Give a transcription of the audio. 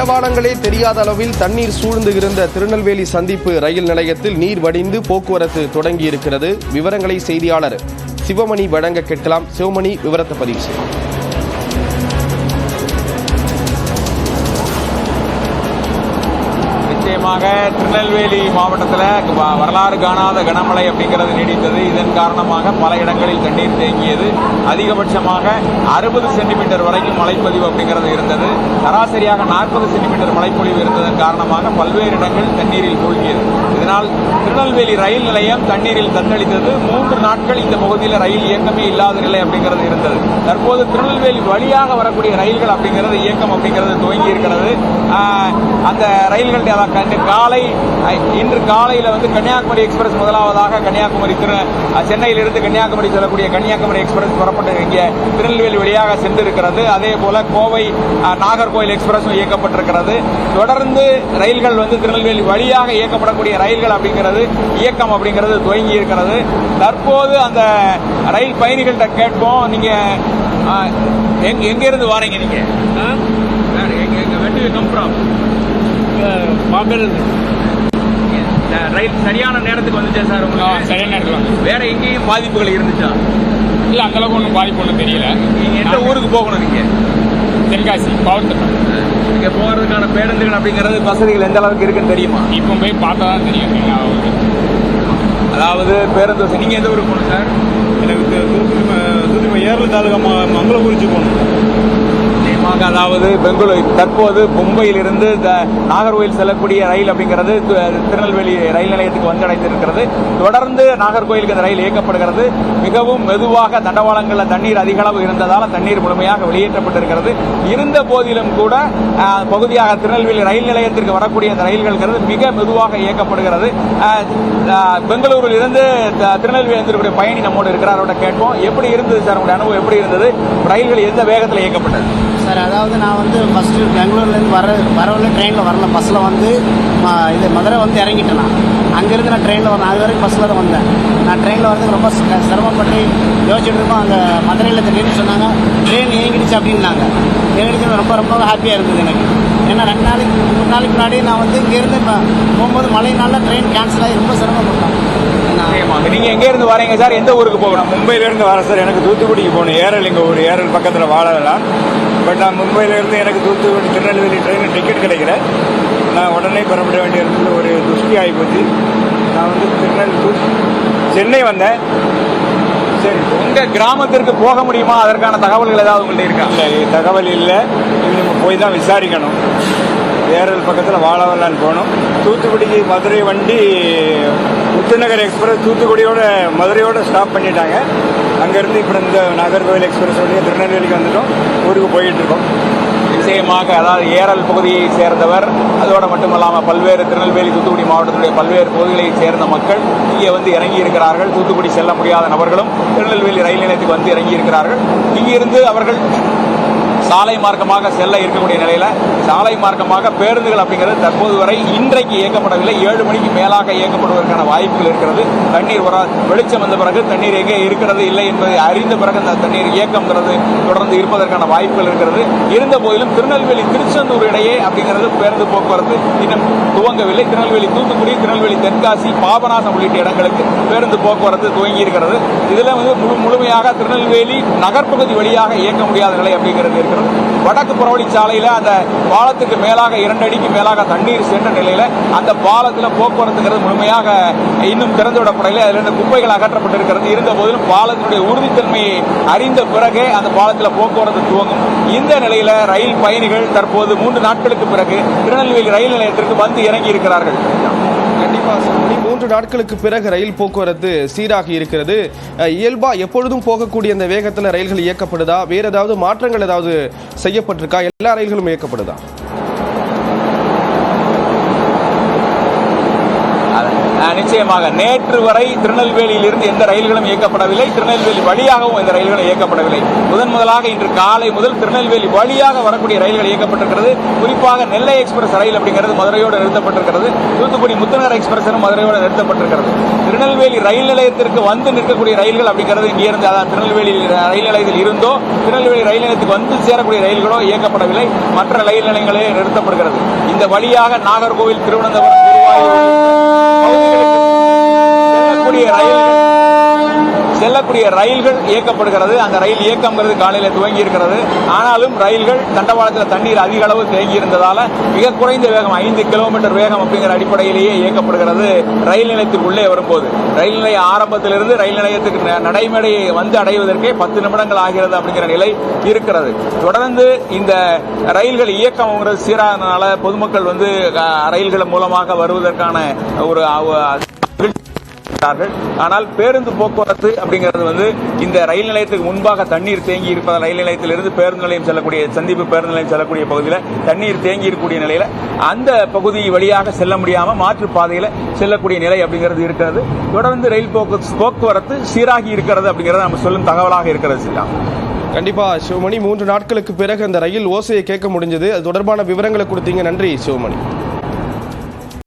தண்டவாளங்களே தெரியாத அளவில் தண்ணீர் சூழ்ந்து இருந்த திருநெல்வேலி சந்திப்பு ரயில் நிலையத்தில் நீர் வடிந்து போக்குவரத்து தொடங்கியிருக்கிறது. விவரங்களை செய்தியாளர் சிவமணி வழங்க கேட்கலாம். சிவமணி, விவரத்தை பதிவு செய்யும். திருநெல்வேலி மாவட்டத்தில் வரலாறு காணாத கனமழை அப்படிங்கிறது நீடித்தது. இதன் காரணமாக பல இடங்களில் தண்ணீர் தேங்கியது. அதிகபட்சமாக 60 சென்டிமீட்டர் வரைக்கும் மழைப்பொழிவு அப்படிங்கிறது இருந்தது. சராசரியாக 40 சென்டிமீட்டர் மழைப்பொழிவு இருந்ததன் காரணமாக பல்வேறு இடங்கள் தண்ணீரில் மூழ்கியது. இதனால் திருநெல்வேலி ரயில் நிலையம் தண்ணீரில் தத்தளித்தது. 3 நாட்கள் இந்த பகுதியில் ரயில் இயக்கமே இல்லாத நிலை அப்படிங்கிறது இருந்தது. தற்போது திருநெல்வேலி வழியாக வரக்கூடிய ரயில்கள் அப்படிங்கிறது இயக்கம் அப்படிங்கிறது துவங்கி இருக்கிறது. அந்த ரயில்கள் இன்று காலையில் கன்னியாகுமரி எக்ஸ்பிரஸ் முதலாவதாக சென்னையிலிருந்து கன்னியாகுமரி செல்லக்கூடிய கன்னியாகுமரி எக்ஸ்பிரஸ் புறப்பட்டு இங்கே திருநெல்வேலி வழியாக சென்றிருக்கிறது. அதே போல கோவை நாகர்கோவில் எக்ஸ்பிரஸும் இயக்கப்பட்டிருக்கிறது. தொடர்ந்து ரயில்கள் திருநெல்வேலி வழியாக இயக்கப்படக்கூடிய ரயில்கள் அப்படிங்கிறது இயக்கம் அப்படிங்கிறது துவங்கி இருக்கிறது. தற்போது அந்த ரயில் பயணிகள்கிட்ட கேட்போம், நீங்க எங்க இருந்து வாரீங்க? நீங்க ரயில் சரியான நேரத்துக்கு வந்துச்சா சார்? உங்களுக்கு சரியான நேரத்துக்கு வேற எங்கேயும் பாதிப்புகள் இருந்துச்சா? இல்லை, அந்த அளவுக்கு ஒன்றும் பாதிப்பு ஒன்றும் தெரியல. நீங்க எந்த ஊருக்கு போகணும்? நீங்க தென்காசி பாவத்திட்டம். இங்க போறதுக்கான பேருந்துகள் அப்படிங்கிறது வசதிகள் எந்த அளவுக்கு இருக்குன்னு தெரியுமா? இப்போ போய் பார்த்தா தான் தெரியும். அதாவது பேருந்து வசதி. நீங்க எந்த ஊருக்கு போகணும் சார்? எனக்கு தூத்துக்குடி ஏரல் தாலுகா மங்களகுறிச்சி போகணும். அதாவது பெங்களூர் தற்போது மும்பையிலிருந்து நாகர்கோவில் செல்லக்கூடிய ரயில் அப்படிங்கிறது திருநெல்வேலி ரயில் நிலையத்துக்கு வந்தடைந்திருக்கிறது. தொடர்ந்து நாகர்கோவிலுக்கு இந்த ரயில் இயக்கப்படுகிறது. மிகவும் மெதுவாக தண்டவாளங்களில் தண்ணீர் அதிக அளவு இருந்ததால் தண்ணீர் முழுமையாக வெளியேற்றப்பட்டிருக்கிறது. இருந்த போதிலும் கூட பகுதியாக திருநெல்வேலி ரயில் நிலையத்திற்கு வரக்கூடிய இந்த ரயில்கள் மிக மெதுவாக இயக்கப்படுகிறது. பெங்களூரில் இருந்து திருநெல்வேலி வந்திருக்கிற பயணி நம்மோடு இருக்கிறார். அவரோட கேட்போம், எப்படி இருந்தது சார் உங்களுடைய அனுபவம்? எப்படி இருந்தது? ரயில்கள் எந்த வேகத்தில் இயக்கப்பட்டது சார்? அதாவது நான் ஃபஸ்ட்டு பெங்களூர்லேருந்து வரவில்லை, ட்ரெயினில் வரல. பஸ்ஸில் இது மதுரை இறங்கிட்டேன். நான் அங்கேருந்து நான் ட்ரெயினில் வரேன். அது வரைக்கும் பஸ்ஸில் தான் வந்தேன். நான் ட்ரெயினில் வரதுக்கு ரொம்ப சிரமப்பட்டு யோசிச்சுட்டு இருக்கோம். அந்த மதுரையில் திடீர்னு சொன்னாங்க ட்ரெயின் இயங்கிடுச்சு அப்படின்னாங்க. இயங்கிடுச்சு ரொம்ப ரொம்ப ஹாப்பியாக இருந்தது எனக்கு. ஏன்னா 3 நாளைக்கு முன்னாடி நான் இங்கேருந்து போகும்போது மழையினால ட்ரெயின் கேன்சல் ஆகி ரொம்ப சிரமப்பட்டோம். நீங்க எங்க இருந்து வரீங்க சார்? எந்த ஊருக்கு போகணும்? மும்பையிலேருந்து வரேன் சார். எனக்கு தூத்துக்குடிக்கு போகணும். ஏரல் எங்கள் ஊர் ஏரல் பக்கத்தில் வாழலாம். பட் நான் மும்பையிலேருந்து எனக்கு தூத்துக்குடி திருநெல்வேலி ட்ரெயினில் டிக்கெட் கிடைக்கல. நான் உடனே புறப்பட வேண்டிய இடத்துல ஒரு துஷ்டி ஆகி போச்சு. நான் சென்னை வந்தேன். சரி, உங்க கிராமத்திற்கு போக முடியுமா? அதற்கான தகவல்கள் ஏதாவது உங்கள்ட்ட இருக்கா? இல்லை, தகவல் இல்லை. நம்ம போய் தான் விசாரிக்கணும். ஏரல் பக்கத்தில் வாழவல்லான்னு போகணும். தூத்துக்குடிக்கு மதுரை வண்டி முத்துநகர் எக்ஸ்பிரஸ் தூத்துக்குடியோட மதுரையோட ஸ்டாப் பண்ணிட்டாங்க. அங்கேருந்து இப்போ இந்த நாகர்கோவில் எக்ஸ்பிரஸ் வழியாக திருநெல்வேலிக்கு வந்துட்டோம். ஊருக்கு போயிட்டு இருக்கோம். நிச்சயமாக, அதாவது ஏரல் பகுதியை சேர்ந்தவர், அதோடு மட்டுமல்லாமல் பல்வேறு திருநெல்வேலி தூத்துக்குடி மாவட்டத்துடைய பல்வேறு பகுதிகளை சேர்ந்த மக்கள் இங்கே இறங்கி இருக்கிறார்கள். தூத்துக்குடி செல்ல முடியாத நபர்களும் திருநெல்வேலி ரயில் நிலையத்துக்கு இறங்கி இருக்கிறார்கள். இங்கிருந்து அவர்கள் சாலை மார்க்கமாக செல்ல இருக்கக்கூடிய நிலையில சாலை மார்க்கமாக பேருந்துகள் அப்படிங்கிறது தற்போது வரை இன்றைக்கு இயக்கப்படவில்லை. 7 மணிக்கு மேலாக இயக்கப்படுவதற்கான வாய்ப்புகள் இருக்கிறது. தண்ணீர் வெளிச்சம் வந்த பிறகு தண்ணீர் எங்கே இருக்கிறது இல்லை என்பதை அறிந்த பிறகு அந்த தண்ணீர் இயக்கம்ங்கிறது தொடர்ந்து இருப்பதற்கான வாய்ப்புகள் இருக்கிறது. இருந்த போதிலும் திருநெல்வேலி திருச்செந்தூர் இடையே அப்படிங்கிறது பேருந்து போக்குவரத்து இன்னும் துவங்கவில்லை. திருநெல்வேலி தூத்துக்குடி, திருநெல்வேலி தென்காசி, பாபநாசம் உள்ளிட்ட இடங்களுக்கு பேருந்து போக்குவரத்து துவங்கி இருக்கிறது. இதுல முழுமையாக திருநெல்வேலி நகர்ப்பகுதி வழியாக இயக்க முடியாத நிலை அப்படிங்கிறது இருக்கிறது. வடக்கு புறவழி சாலையில அந்த பாலத்துக்கு மேலாக 2 அடிக்கு மேலாக தண்ணீர் சென்ற நிலையில அந்த பாலத்தில் போக்குவரத்துங்கிறது முழுமையாக இன்னும் திறந்து விடப்படவில்லை. அதிலிருந்து குப்பைகள் அகற்றப்பட்டிருக்கிறது. இருந்த போதிலும் பாலத்தினுடைய உறுதித்தன்மையை அறிந்த பிறகே அந்த பாலத்தில் போக்குவரத்து துவங்கும். இந்த நிலையில ரயில் பயணிகள் தற்போது 3 நாட்களுக்கு பிறகு திருநெல்வேலி ரயில் நிலையத்திற்கு இறங்கி இருக்கிறார்கள். கண்டிப்பா 3 நாட்களுக்கு பிறகு ரயில் போக்குவரத்து சீராகி இருக்கிறது. இயல்பா எப்பொழுதும் போகக்கூடிய அந்த வேகத்தில் ரயில்கள் இயக்கப்படுதா? வேற ஏதாவது மாற்றங்கள் ஏதாவது செய்யப்பட்டிருக்கா? எல்லா ரயில்களும் இயக்கப்படுதா? நிச்சயமாக நேற்று வரை திருநெல்வேலியிலிருந்து எந்த ரயில்களும் இயக்கப்படவில்லை, திருநெல்வேலி வழியாகவும் எந்த ரயில்களும் இயக்கப்படவில்லை. முதலாக இன்று காலை முதல் திருநெல்வேலி வழியாக வரக்கூடிய ரயில்கள் இயக்கப்பட்டிருக்கிறது. குறிப்பாக நெல்லை எக்ஸ்பிரஸ் ரயில் அப்படிங்கிறது மதுரையோடு நிறுத்தப்பட்டிருக்கிறது. தூத்துக்குடி முத்துநகர் எக்ஸ்பிரஸ் மதுரையோடு நிறுத்தப்பட்டிருக்கிறது. திருநெல்வேலி ரயில் நிலையத்திற்கு வந்து நிற்கக்கூடிய ரயில்கள் அப்படிங்கிறது இங்கிருந்து, அதாவது திருநெல்வேலி ரயில் நிலையத்தில் இருந்தோ திருநெல்வேலி ரயில் நிலையத்துக்கு வந்து சேரக்கூடிய ரயில்களோ இயக்கப்படவில்லை. மற்ற ரயில் நிலையங்களே நிறுத்தப்படுகிறது. இந்த வழியாக நாகர்கோவில், திருவனந்தபுரம், செல்லக்கூடிய ரயில்கள் இயக்கப்படுகிறது. அந்த ரயில் இயக்கம்ங்கிறது காலையில் துவங்கி இருக்கிறது. ஆனாலும் ரயில்கள் தண்டவாளத்தில் தண்ணீர் அதிக அளவு தேங்கி இருந்ததால மிக குறைந்த வேகம் 5 கிலோமீட்டர் வேகம் அப்படிங்கிற அடிப்படையிலேயே இயக்கப்படுகிறது. ரயில் நிலையத்திற்கு உள்ளே வரும்போது ரயில் நிலைய ஆரம்பத்திலிருந்து ரயில் நிலையத்துக்கு நடைமேடையை வந்து அடைவதற்கே 10 நிமிடங்கள் ஆகிறது அப்படிங்கிற நிலை இருக்கிறது. தொடர்ந்து இந்த ரயில்கள் இயக்கம் சீரானதால பொதுமக்கள் வந்து ரயில்கள் மூலமாக வருவதற்கான ஒரு ஆனால் பேருந்து போக்குவரத்து அப்படிங்கிறது வந்து இந்த ரயில் நிலையத்துக்கு முன்பாக தண்ணீர் தேங்கி இருப்பதால் ரயில் நிலையத்திலிருந்து பேருந்து நிலையம் செல்லக்கூடிய சந்திப்பு பேருந்து நிலையம் செல்லக்கூடிய பகுதியில் தண்ணீர் தேங்கி இருக்கக்கூடிய நிலையில அந்த பகுதி வழியாக செல்ல முடியாம மாற்று பாதையில செல்லக்கூடிய நிலை அப்படிங்கிறது இருக்கிறது. தொடர்ந்து ரயில் போக்குவரத்து சீராகி இருக்கிறது அப்படிங்கிறது நம்ம சொல்லும் தகவலாக இருக்கிறது. கண்டிப்பா சிவமணி, 3 நாட்களுக்கு பிறகு அந்த ரயில் ஓசையை கேட்க முடிஞ்சது. அது தொடர்பான விவரங்களை கொடுத்தீங்க. நன்றி சிவமணி.